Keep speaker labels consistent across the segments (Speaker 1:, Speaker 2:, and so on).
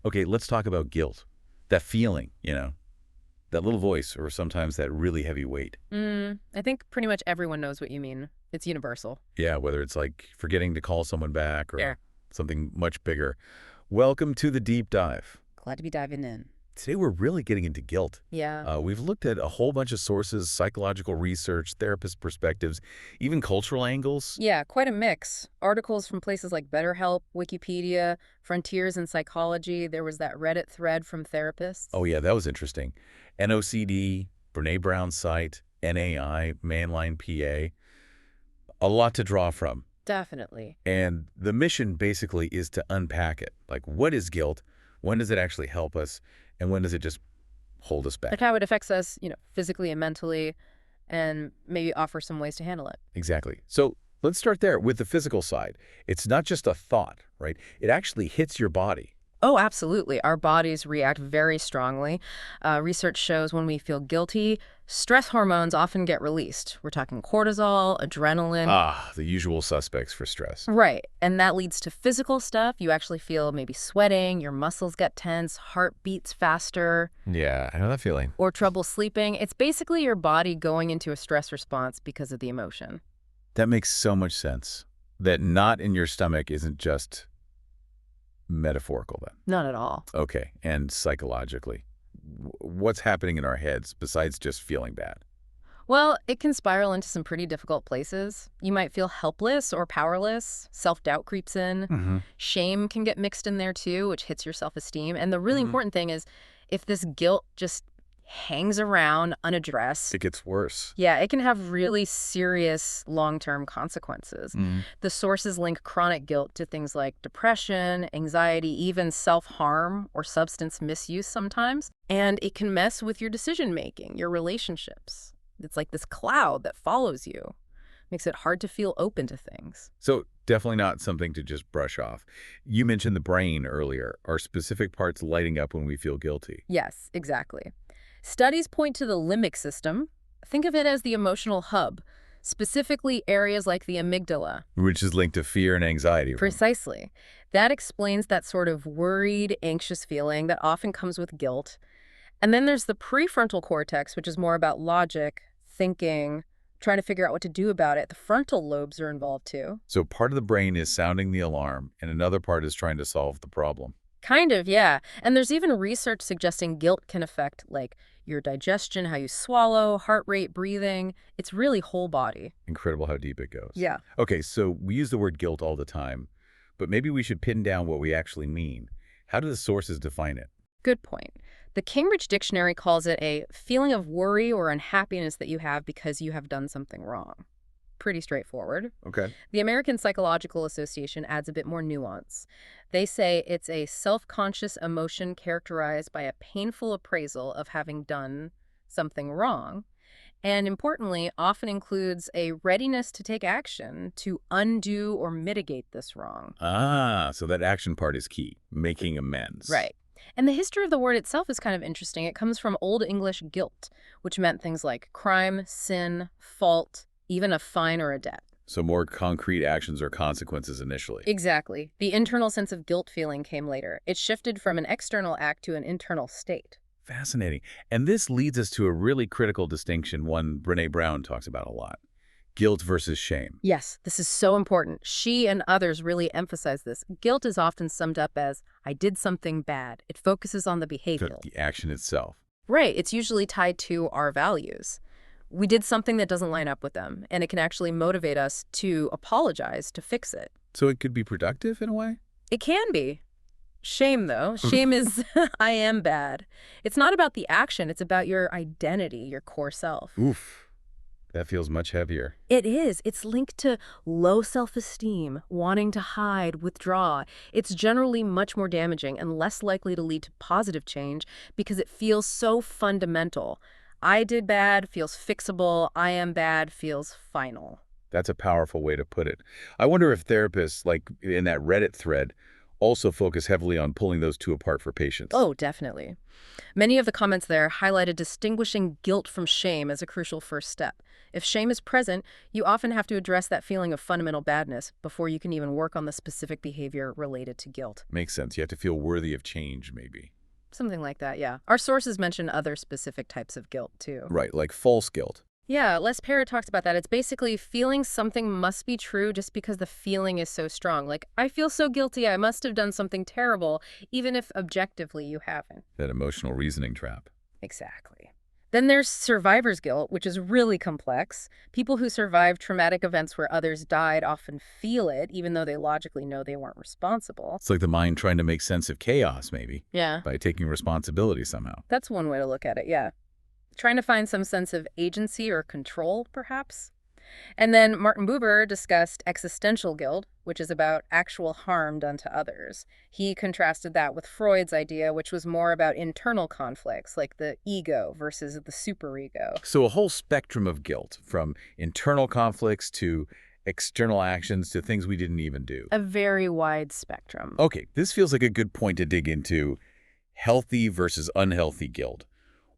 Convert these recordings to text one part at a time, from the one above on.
Speaker 1: Okay, let's talk about guilt. That feeling, that little voice or sometimes that really heavy weight.
Speaker 2: I think pretty much everyone knows what you mean. It's universal.
Speaker 1: Yeah, whether it's like forgetting to call someone back or
Speaker 2: Sure.
Speaker 1: something much bigger. Welcome to the deep dive.
Speaker 2: Glad to be diving in.
Speaker 1: Today we're really getting into guilt.
Speaker 2: Yeah.
Speaker 1: We've looked at a whole bunch of sources, psychological research, therapist perspectives, even cultural angles.
Speaker 2: Yeah, quite a mix. Articles from places like BetterHelp, Wikipedia, Frontiers in Psychology. There was that Reddit thread from therapists.
Speaker 1: Oh yeah, that was interesting. NOCD, Brene Brown's site, NAI, Mainline PA. A lot to draw from.
Speaker 2: Definitely.
Speaker 1: And the mission basically is to unpack it. Like, what is guilt? When does it actually help us? And when does it just hold us
Speaker 2: Like
Speaker 1: back?
Speaker 2: how it affects us, physically and mentally, and maybe offer some ways to handle it.
Speaker 1: Exactly. So let's start there with the physical side. It's not just a thought, right? It actually hits your body.
Speaker 2: Oh, absolutely. Our bodies react very strongly. Research shows when we feel guilty, stress hormones often get released. We're talking cortisol, adrenaline.
Speaker 1: Ah, the usual suspects for stress.
Speaker 2: Right. And that leads to physical stuff. You actually feel maybe sweating, your muscles get tense, heart beats faster,
Speaker 1: Yeah, I know that feeling.
Speaker 2: or trouble sleeping. It's basically your body going into a stress response because of the emotion.
Speaker 1: That makes so much sense. That knot in your stomach isn't just metaphorical then.
Speaker 2: Not at all.
Speaker 1: Okay, and psychologically. What's happening in our heads besides just feeling bad?
Speaker 2: Well, it can spiral into some pretty difficult places. You might feel helpless or powerless. Self-doubt creeps in.
Speaker 1: Mm-hmm.
Speaker 2: Shame can get mixed in there too, which hits your self-esteem. And the really important thing is if this guilt just hangs around unaddressed,
Speaker 1: It gets worse.
Speaker 2: yeah, it can have really serious long-term consequences. The sources link chronic guilt to things like depression, anxiety, even self-harm or substance misuse sometimes. And it can mess with your decision-making, your relationships. It's like this cloud that follows you. Makes it hard to feel open to things.
Speaker 1: So definitely not something to just brush off. You mentioned the brain earlier. Are specific parts lighting up when we feel guilty?
Speaker 2: Yes, exactly. Studies point to the limbic system. Think of it as the emotional hub, specifically areas like the amygdala.
Speaker 1: Which is linked to fear and anxiety.
Speaker 2: Precisely. That explains that sort of worried, anxious feeling that often comes with guilt. And then there's the prefrontal cortex, which is more about logic, thinking, trying to figure out what to do about it. The frontal lobes are involved too.
Speaker 1: So part of the brain is sounding the alarm, and another part is trying to solve the problem.
Speaker 2: Kind of, yeah. And there's even research suggesting guilt can affect, like, your digestion, how you swallow, heart rate, breathing. It's really whole body.
Speaker 1: Incredible how deep it goes.
Speaker 2: Yeah.
Speaker 1: Okay, so we use the word guilt all the time, but maybe we should pin down what we actually mean. How do the sources define it?
Speaker 2: Good point. The Cambridge Dictionary calls it a feeling of worry or unhappiness that you have because you have done something wrong. Pretty straightforward.
Speaker 1: Okay.
Speaker 2: The American Psychological Association adds a bit more nuance. They say it's a self-conscious emotion characterized by a painful appraisal of having done something wrong, and importantly, often includes a readiness to take action to undo or mitigate this wrong.
Speaker 1: Ah, so that action part is key, making amends.
Speaker 2: Right. And the history of the word itself is kind of interesting. It comes from Old English guilt, which meant things like crime, sin, fault, even a fine or a debt.
Speaker 1: So more concrete actions or consequences initially.
Speaker 2: Exactly. The internal sense of guilt feeling came later. It shifted from an external act to an internal state.
Speaker 1: Fascinating. And this leads us to a really critical distinction, one Brene Brown talks about a lot. Guilt versus shame.
Speaker 2: Yes, this is so important. She and others really emphasize this. Guilt is often summed up as, I did something bad. It focuses on the behavior.
Speaker 1: The action itself.
Speaker 2: Right. It's usually tied to our values. We did something that doesn't line up with them, and it can actually motivate us to apologize, to fix it.
Speaker 1: So it could be productive in a way?
Speaker 2: It can be. Shame, though. Shame is, I am bad. It's not about the action. It's about your identity, your core self.
Speaker 1: Oof. That feels much heavier.
Speaker 2: It is. It's linked to low self-esteem, wanting to hide, withdraw. It's generally much more damaging and less likely to lead to positive change because it feels so fundamental. I did bad feels fixable. I am bad feels final.
Speaker 1: That's a powerful way to put it. I wonder if therapists, like in that Reddit thread, also focus heavily on pulling those two apart for patients.
Speaker 2: Oh, definitely. Many of the comments there highlighted distinguishing guilt from shame as a crucial first step. If shame is present, you often have to address that feeling of fundamental badness before you can even work on the specific behavior related to guilt.
Speaker 1: Makes sense. You have to feel worthy of change, maybe.
Speaker 2: Something like that, yeah. Our sources mention other specific types of guilt, too.
Speaker 1: Right, like false guilt.
Speaker 2: Yeah, Les Perra talks about that. It's basically feeling something must be true just because the feeling is so strong. Like, I feel so guilty, I must have done something terrible, even if objectively you haven't.
Speaker 1: That emotional reasoning trap.
Speaker 2: Exactly. Then there's survivor's guilt, which is really complex. People who survive traumatic events where others died often feel it, even though they logically know they weren't responsible.
Speaker 1: It's like the mind trying to make sense of chaos, maybe,
Speaker 2: Yeah.
Speaker 1: by taking responsibility somehow.
Speaker 2: That's one way to look at it, yeah. Trying to find some sense of agency or control, perhaps. And then Martin Buber discussed existential guilt, which is about actual harm done to others. He contrasted that with Freud's idea, which was more about internal conflicts, like the ego versus the superego.
Speaker 1: So a whole spectrum of guilt, from internal conflicts to external actions to things we didn't even do.
Speaker 2: A very wide spectrum.
Speaker 1: Okay, this feels like a good point to dig into healthy versus unhealthy guilt.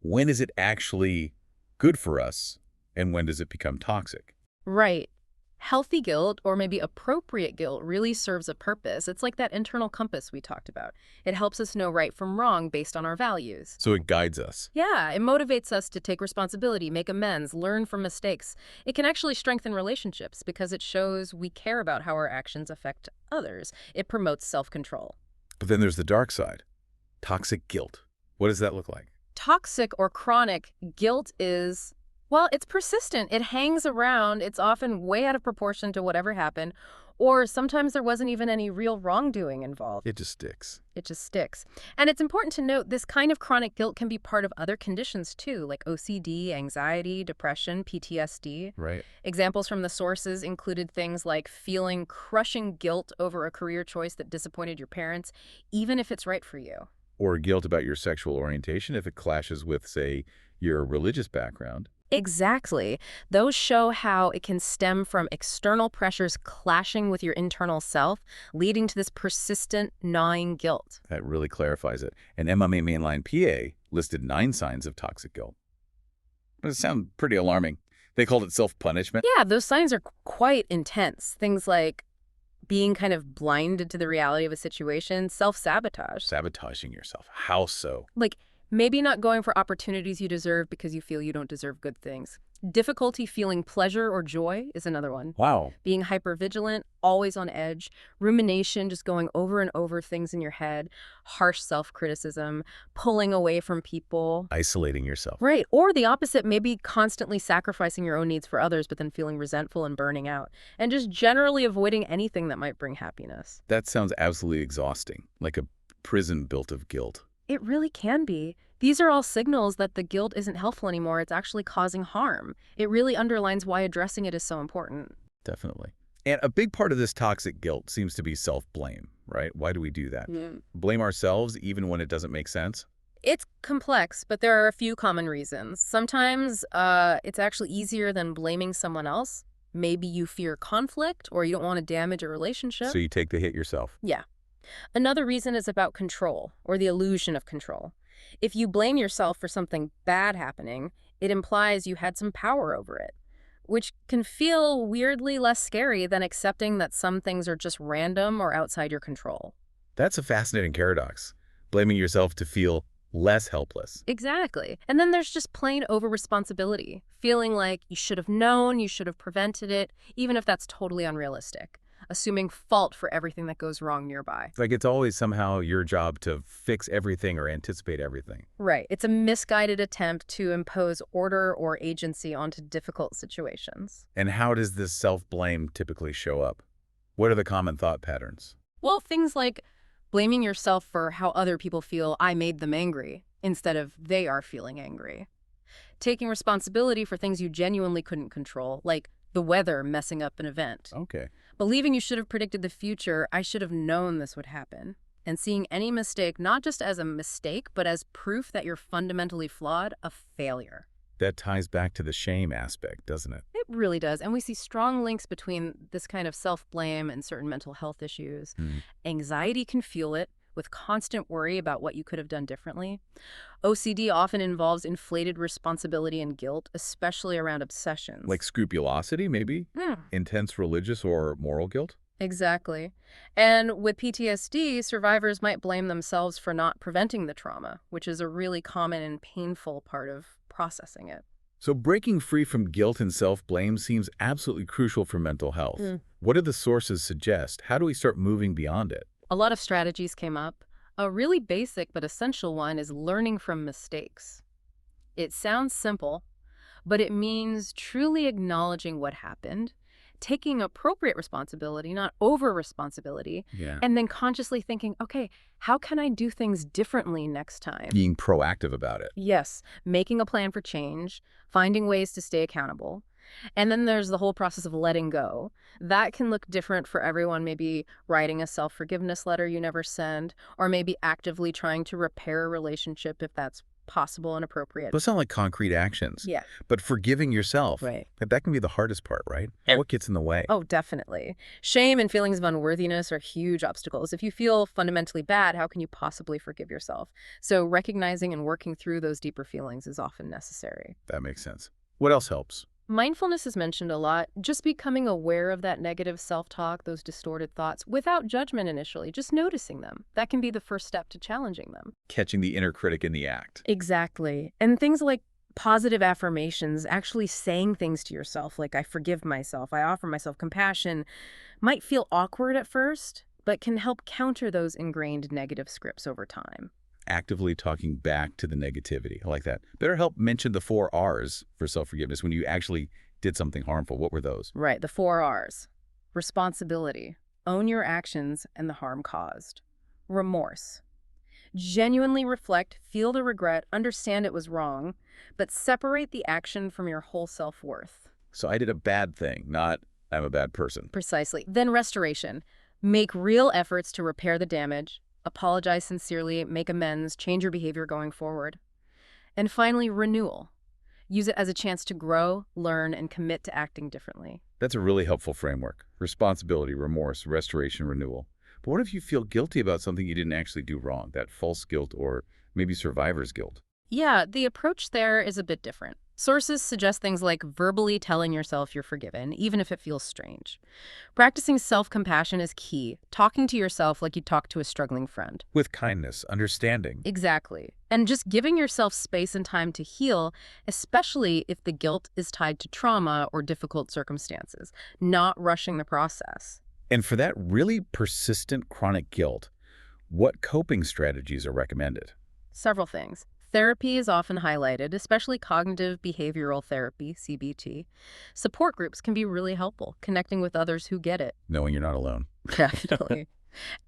Speaker 1: When is it actually good for us, and when does it become toxic?
Speaker 2: Right. Healthy guilt, or maybe appropriate guilt, really serves a purpose. It's like that internal compass we talked about. It helps us know right from wrong based on our values.
Speaker 1: So it guides us.
Speaker 2: Yeah, it motivates us to take responsibility, make amends, learn from mistakes. It can actually strengthen relationships because it shows we care about how our actions affect others. It promotes self-control.
Speaker 1: But then there's the dark side. Toxic guilt. What does that look like?
Speaker 2: Toxic or chronic guilt is, well, it's persistent. It hangs around. It's often way out of proportion to whatever happened. Or sometimes there wasn't even any real wrongdoing involved.
Speaker 1: It just sticks.
Speaker 2: It just sticks. And it's important to note this kind of chronic guilt can be part of other conditions too, like OCD, anxiety, depression, PTSD.
Speaker 1: Right.
Speaker 2: Examples from the sources included things like feeling crushing guilt over a career choice that disappointed your parents, even if it's right for you.
Speaker 1: Or guilt about your sexual orientation if it clashes with, say, your religious background.
Speaker 2: Exactly. Those show how it can stem from external pressures clashing with your internal self, leading to this persistent, gnawing guilt.
Speaker 1: That really clarifies it. And MMA Mainline PA listed 9 signs of toxic guilt. But it sounds pretty alarming. They called it self-punishment.
Speaker 2: Yeah, those signs are quite intense. Things like being kind of blinded to the reality of a situation, self-sabotage.
Speaker 1: Sabotaging yourself. How so?
Speaker 2: Like maybe not going for opportunities you deserve because you feel you don't deserve good things. Difficulty feeling pleasure or joy is another one.
Speaker 1: Wow.
Speaker 2: Being hypervigilant, always on edge, rumination, just going over and over things in your head, harsh self-criticism, pulling away from people.
Speaker 1: Isolating yourself.
Speaker 2: Right. Or the opposite, maybe constantly sacrificing your own needs for others, but then feeling resentful and burning out. And just generally avoiding anything that might bring happiness.
Speaker 1: That sounds absolutely exhausting, like a prison built of guilt.
Speaker 2: It really can be. These are all signals that the guilt isn't helpful anymore. It's actually causing harm. It really underlines why addressing it is so important.
Speaker 1: Definitely. And a big part of this toxic guilt seems to be self-blame, right? Why do we do that? Blame ourselves even when it doesn't make sense?
Speaker 2: It's complex, but there are a few common reasons. Sometimes it's actually easier than blaming someone else. Maybe you fear conflict or you don't want to damage a relationship.
Speaker 1: So you take the hit yourself.
Speaker 2: Yeah. Another reason is about control or the illusion of control. If you blame yourself for something bad happening, it implies you had some power over it, which can feel weirdly less scary than accepting that some things are just random or outside your control.
Speaker 1: That's a fascinating paradox. Blaming yourself to feel less helpless.
Speaker 2: Exactly. And then there's just plain over-responsibility, feeling like you should have known, you should have prevented it, even if that's totally unrealistic. Assuming fault for everything that goes wrong nearby.
Speaker 1: Like it's always somehow your job to fix everything or anticipate everything.
Speaker 2: Right. It's a misguided attempt to impose order or agency onto difficult situations.
Speaker 1: And how does this self-blame typically show up? What are the common thought patterns?
Speaker 2: Well, things like blaming yourself for how other people feel I made them angry, instead of they are feeling angry. Taking responsibility for things you genuinely couldn't control, like the weather messing up an event.
Speaker 1: Okay.
Speaker 2: Believing you should have predicted the future, I should have known this would happen. And seeing any mistake not just as a mistake, but as proof that you're fundamentally flawed, a failure.
Speaker 1: That ties back to the shame aspect, doesn't it?
Speaker 2: It really does. And we see strong links between this kind of self-blame and certain mental health issues.
Speaker 1: Hmm.
Speaker 2: Anxiety can fuel it, with constant worry about what you could have done differently. OCD often involves inflated responsibility and guilt, especially around obsessions.
Speaker 1: Like scrupulosity, maybe?
Speaker 2: Hmm.
Speaker 1: Intense religious or moral guilt?
Speaker 2: Exactly. And with PTSD, survivors might blame themselves for not preventing the trauma, which is a really common and painful part of processing it.
Speaker 1: So breaking free from guilt and self-blame seems absolutely crucial for mental health.
Speaker 2: Mm.
Speaker 1: What do the sources suggest? How do we start moving beyond it?
Speaker 2: A lot of strategies came up. A really basic but essential one is learning from mistakes. It sounds simple, but it means truly acknowledging what happened, taking appropriate responsibility, not over-responsibility,
Speaker 1: Yeah.
Speaker 2: and then consciously thinking, okay, how can I do things differently next time?
Speaker 1: Being proactive about it.
Speaker 2: Yes, making a plan for change, finding ways to stay accountable. And then there's the whole process of letting go. That can look different for everyone, maybe writing a self-forgiveness letter you never send, or maybe actively trying to repair a relationship if that's possible and appropriate.
Speaker 1: Those sound like concrete actions.
Speaker 2: Yeah.
Speaker 1: But forgiving yourself,
Speaker 2: Right.
Speaker 1: that can be the hardest part, right?
Speaker 2: Yeah.
Speaker 1: What gets in the way?
Speaker 2: Oh, definitely. Shame and feelings of unworthiness are huge obstacles. If you feel fundamentally bad, how can you possibly forgive yourself? So recognizing and working through those deeper feelings is often necessary.
Speaker 1: That makes sense. What else helps?
Speaker 2: Mindfulness is mentioned a lot. Just becoming aware of that negative self-talk, those distorted thoughts, without judgment initially, just noticing them. That can be the first step to challenging them.
Speaker 1: Catching the inner critic in the act.
Speaker 2: Exactly. And things like positive affirmations, actually saying things to yourself like, I forgive myself, I offer myself compassion, might feel awkward at first, but can help counter those ingrained negative scripts over time.
Speaker 1: Actively talking back to the negativity. I like that. BetterHelp mentioned the 4 R's for self-forgiveness when you actually did something harmful. What were those?
Speaker 2: Right, the 4 R's. Responsibility. Own your actions and the harm caused. Remorse. Genuinely reflect, feel the regret, understand it was wrong, but separate the action from your whole self-worth.
Speaker 1: So I did a bad thing, not I'm a bad person.
Speaker 2: Precisely. Then restoration. Make real efforts to repair the damage, apologize sincerely, make amends, change your behavior going forward. And finally, renewal. Use it as a chance to grow, learn, and commit to acting differently.
Speaker 1: That's a really helpful framework. Responsibility, remorse, restoration, renewal. But what if you feel guilty about something you didn't actually do wrong, that false guilt or maybe survivor's guilt?
Speaker 2: Yeah, the approach there is a bit different. Sources suggest things like verbally telling yourself you're forgiven, even if it feels strange. Practicing self-compassion is key, talking to yourself like you talk to a struggling friend.
Speaker 1: With kindness, understanding.
Speaker 2: Exactly. And just giving yourself space and time to heal, especially if the guilt is tied to trauma or difficult circumstances, not rushing the process.
Speaker 1: And for that really persistent chronic guilt, what coping strategies are recommended?
Speaker 2: Several things. Therapy is often highlighted, especially cognitive behavioral therapy, CBT. Support groups can be really helpful, connecting with others who get it.
Speaker 1: Knowing you're not alone.
Speaker 2: Definitely.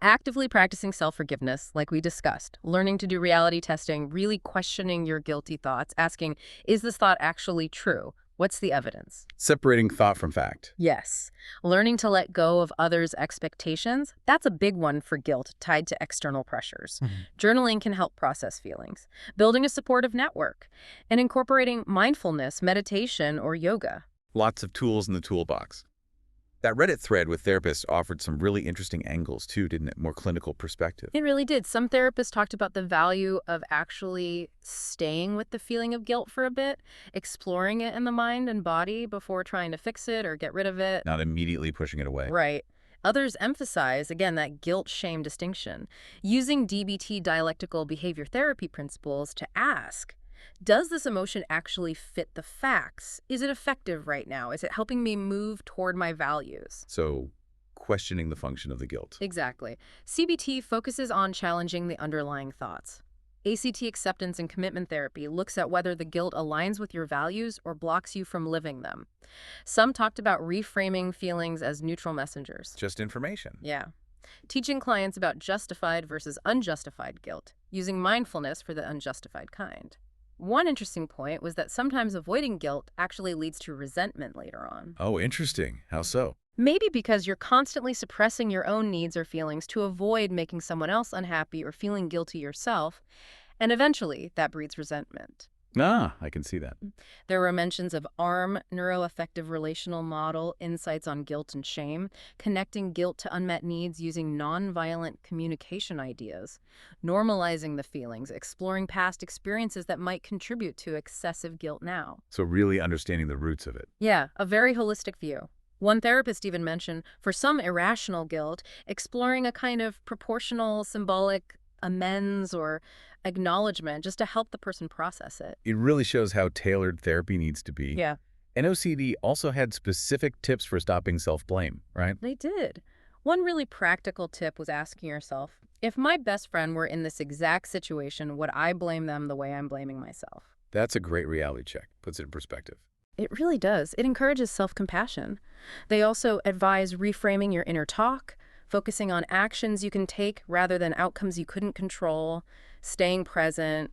Speaker 2: Actively practicing self-forgiveness, like we discussed, learning to do reality testing, really questioning your guilty thoughts, asking, is this thought actually true? What's the evidence?
Speaker 1: Separating thought from fact.
Speaker 2: Yes. Learning to let go of others' expectations, that's a big one for guilt tied to external pressures. Journaling can help process feelings. Building a supportive network. And incorporating mindfulness, meditation, or yoga.
Speaker 1: Lots of tools in the toolbox. That Reddit thread with therapists offered some really interesting angles too, didn't it? More clinical perspective.
Speaker 2: It really did. Some therapists talked about the value of actually staying with the feeling of guilt for a bit, exploring it in the mind and body before trying to fix it or get rid of it.
Speaker 1: Not immediately pushing it away.
Speaker 2: Right. Others emphasize, again, that guilt-shame distinction, using DBT dialectical behavior therapy principles to ask, does this emotion actually fit the facts? Is it effective right now? Is it helping me move toward my values?
Speaker 1: So questioning the function of the guilt.
Speaker 2: Exactly. CBT focuses on challenging the underlying thoughts. ACT acceptance and commitment therapy looks at whether the guilt aligns with your values or blocks you from living them. Some talked about reframing feelings as neutral messengers.
Speaker 1: Just information.
Speaker 2: Yeah. Teaching clients about justified versus unjustified guilt, using mindfulness for the unjustified kind. One interesting point was that sometimes avoiding guilt actually leads to resentment later on.
Speaker 1: Oh, interesting. How so?
Speaker 2: Maybe because you're constantly suppressing your own needs or feelings to avoid making someone else unhappy or feeling guilty yourself, and eventually that breeds resentment.
Speaker 1: Ah, I can see that.
Speaker 2: There were mentions of ARM, neuroaffective relational model, insights on guilt and shame, connecting guilt to unmet needs using nonviolent communication ideas, normalizing the feelings, exploring past experiences that might contribute to excessive guilt now.
Speaker 1: So really understanding the roots of it.
Speaker 2: Yeah, a very holistic view. One therapist even mentioned, for some irrational guilt, exploring a kind of proportional, symbolic amends or acknowledgement just to help the person process it.
Speaker 1: It really shows how tailored therapy needs to be.
Speaker 2: Yeah.
Speaker 1: And OCD also had specific tips for stopping self-blame, right?
Speaker 2: They did. One really practical tip was asking yourself, if my best friend were in this exact situation, would I blame them the way I'm blaming myself?
Speaker 1: That's a great reality check. Puts it in perspective.
Speaker 2: It really does. It encourages self-compassion. They also advise reframing your inner talk, focusing on actions you can take rather than outcomes you couldn't control, staying present,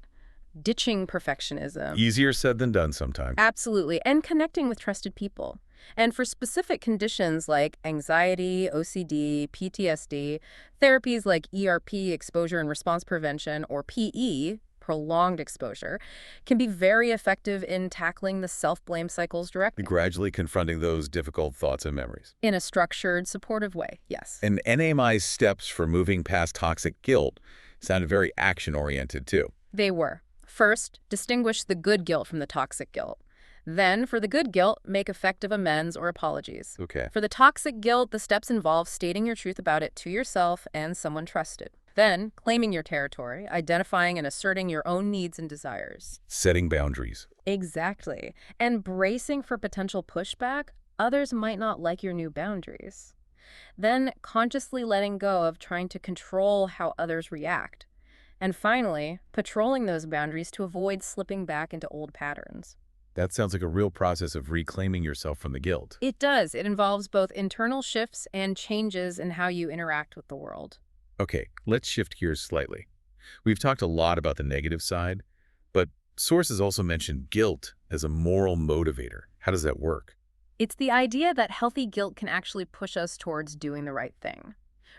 Speaker 2: ditching perfectionism.
Speaker 1: Easier said than done sometimes.
Speaker 2: Absolutely, and connecting with trusted people. And for specific conditions like anxiety, OCD, PTSD, therapies like ERP, exposure and response prevention, or PE, prolonged exposure, can be very effective in tackling the self-blame cycles directly.
Speaker 1: Gradually confronting those difficult thoughts and memories.
Speaker 2: In a structured, supportive way, yes.
Speaker 1: And NAMI's steps for moving past toxic guilt sounded very action-oriented, too.
Speaker 2: They were. First, distinguish the good guilt from the toxic guilt. Then, for the good guilt, make effective amends or apologies.
Speaker 1: Okay.
Speaker 2: For the toxic guilt, the steps involve stating your truth about it to yourself and someone trusted. Then, claiming your territory, identifying and asserting your own needs and desires.
Speaker 1: Setting boundaries.
Speaker 2: Exactly. And bracing for potential pushback, others might not like your new boundaries. Then, consciously letting go of trying to control how others react. And finally, patrolling those boundaries to avoid slipping back into old patterns.
Speaker 1: That sounds like a real process of reclaiming yourself from the guilt.
Speaker 2: It does. It involves both internal shifts and changes in how you interact with the world.
Speaker 1: Okay, let's shift gears slightly. We've talked a lot about the negative side, but sources also mention guilt as a moral motivator. How does that work?
Speaker 2: It's the idea that healthy guilt can actually push us towards doing the right thing.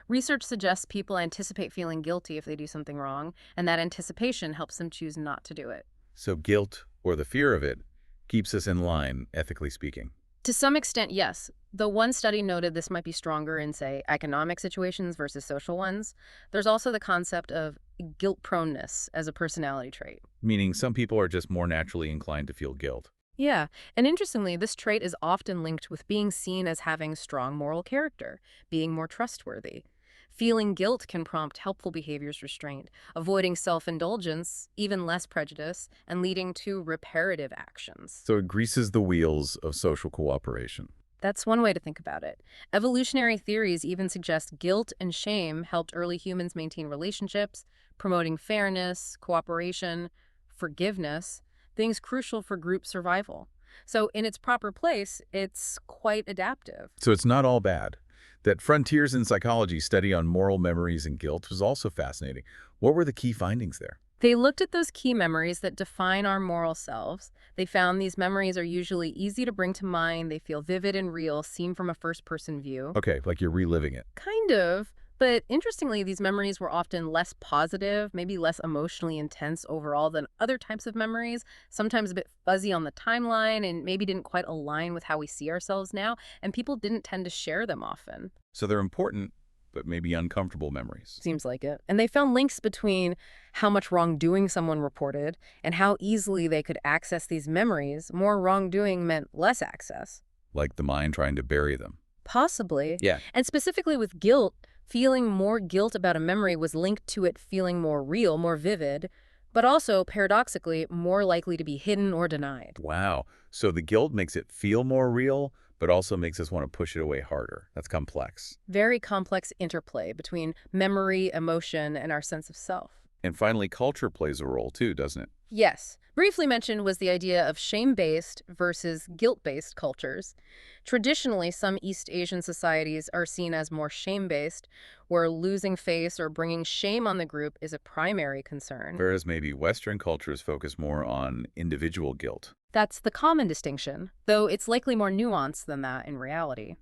Speaker 2: Research suggests people anticipate feeling guilty if they do something wrong, and that anticipation helps them choose not to do it.
Speaker 1: So guilt, or the fear of it, keeps us in line, ethically speaking.
Speaker 2: To some extent, yes. Though one study noted this might be stronger in, say, economic situations versus social ones, there's also the concept of guilt proneness as a personality trait.
Speaker 1: Meaning some people are just more naturally inclined to feel guilt.
Speaker 2: Yeah, and interestingly, this trait is often linked with being seen as having strong moral character, being more trustworthy. Feeling guilt can prompt helpful behaviors restraint, avoiding self-indulgence, even less prejudice, and leading to reparative actions.
Speaker 1: So it greases the wheels of social cooperation.
Speaker 2: That's one way to think about it. Evolutionary theories even suggest guilt and shame helped early humans maintain relationships, promoting fairness, cooperation, forgiveness, things crucial for group survival. So in its proper place, it's quite adaptive.
Speaker 1: So it's not all bad. That Frontiers in Psychology study on moral memories and guilt was also fascinating. What were the key findings there?
Speaker 2: They looked at those key memories that define our moral selves. They found these memories are usually easy to bring to mind. They feel vivid and real, seen from a first-person view.
Speaker 1: Okay, like you're reliving it.
Speaker 2: Kind of. But interestingly, these memories were often less positive, maybe less emotionally intense overall than other types of memories, sometimes a bit fuzzy on the timeline and maybe didn't quite align with how we see ourselves now, and people didn't tend to share them often.
Speaker 1: So they're important, but maybe uncomfortable memories.
Speaker 2: Seems like it. And they found links between how much wrongdoing someone reported and how easily they could access these memories. More wrongdoing meant less access.
Speaker 1: Like the mind trying to bury them.
Speaker 2: Possibly.
Speaker 1: Yeah.
Speaker 2: And specifically with guilt, feeling more guilt about a memory was linked to it feeling more real, more vivid, but also, paradoxically, more likely to be hidden or denied.
Speaker 1: Wow. So the guilt makes it feel more real, but also makes us want to push it away harder. That's complex.
Speaker 2: Very complex interplay between memory, emotion, and our sense of self.
Speaker 1: And finally, culture plays a role too, doesn't it?
Speaker 2: Yes. Briefly mentioned was the idea of shame-based versus guilt-based cultures. Traditionally, some East Asian societies are seen as more shame-based, where losing face or bringing shame on the group is a primary concern.
Speaker 1: Whereas maybe Western cultures focus more on individual guilt.
Speaker 2: That's the common distinction, though it's likely more nuanced than that in reality.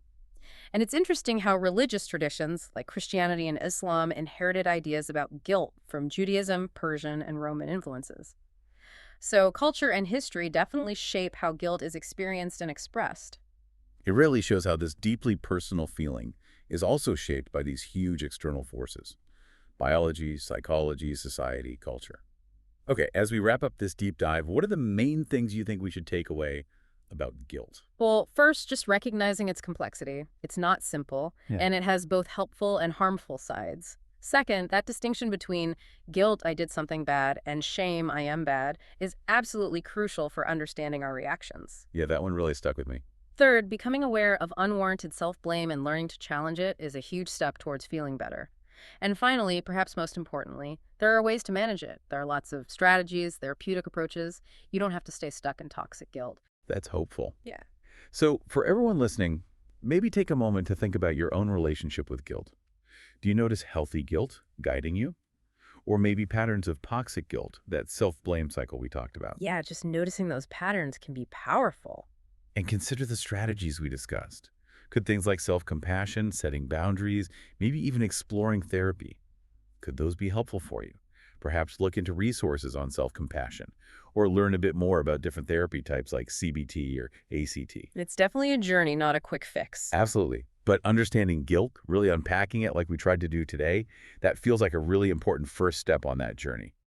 Speaker 2: And it's interesting how religious traditions, like Christianity and Islam, inherited ideas about guilt from Judaism, Persian, and Roman influences. So culture and history definitely shape how guilt is experienced and expressed.
Speaker 1: It really shows how this deeply personal feeling is also shaped by these huge external forces: biology, psychology, society, culture. Okay, as we wrap up this deep dive, what are the main things you think we should take away about guilt?
Speaker 2: Well, first, just recognizing its complexity. It's not simple,
Speaker 1: Yeah.
Speaker 2: and it has both helpful and harmful sides. Second, that distinction between guilt, I did something bad, and shame, I am bad, is absolutely crucial for understanding our reactions.
Speaker 1: Yeah, that one really stuck with me.
Speaker 2: Third, becoming aware of unwarranted self-blame and learning to challenge it is a huge step towards feeling better. And finally, perhaps most importantly, there are ways to manage it. There are lots of strategies, therapeutic approaches. You don't have to stay stuck in toxic guilt.
Speaker 1: That's hopeful.
Speaker 2: Yeah.
Speaker 1: So, for everyone listening, maybe take a moment to think about your own relationship with guilt. Do you notice healthy guilt guiding you? Or maybe patterns of toxic guilt, that self-blame cycle we talked about?
Speaker 2: Yeah, just noticing those patterns can be powerful.
Speaker 1: And consider the strategies we discussed. Could things like self-compassion, setting boundaries, maybe even exploring therapy, could those be helpful for you? Perhaps look into resources on self-compassion or learn a bit more about different therapy types like CBT or ACT.
Speaker 2: It's definitely a journey, not a quick fix.
Speaker 1: Absolutely. But understanding guilt, really unpacking it like we tried to do today, that feels like a really important first step on that journey.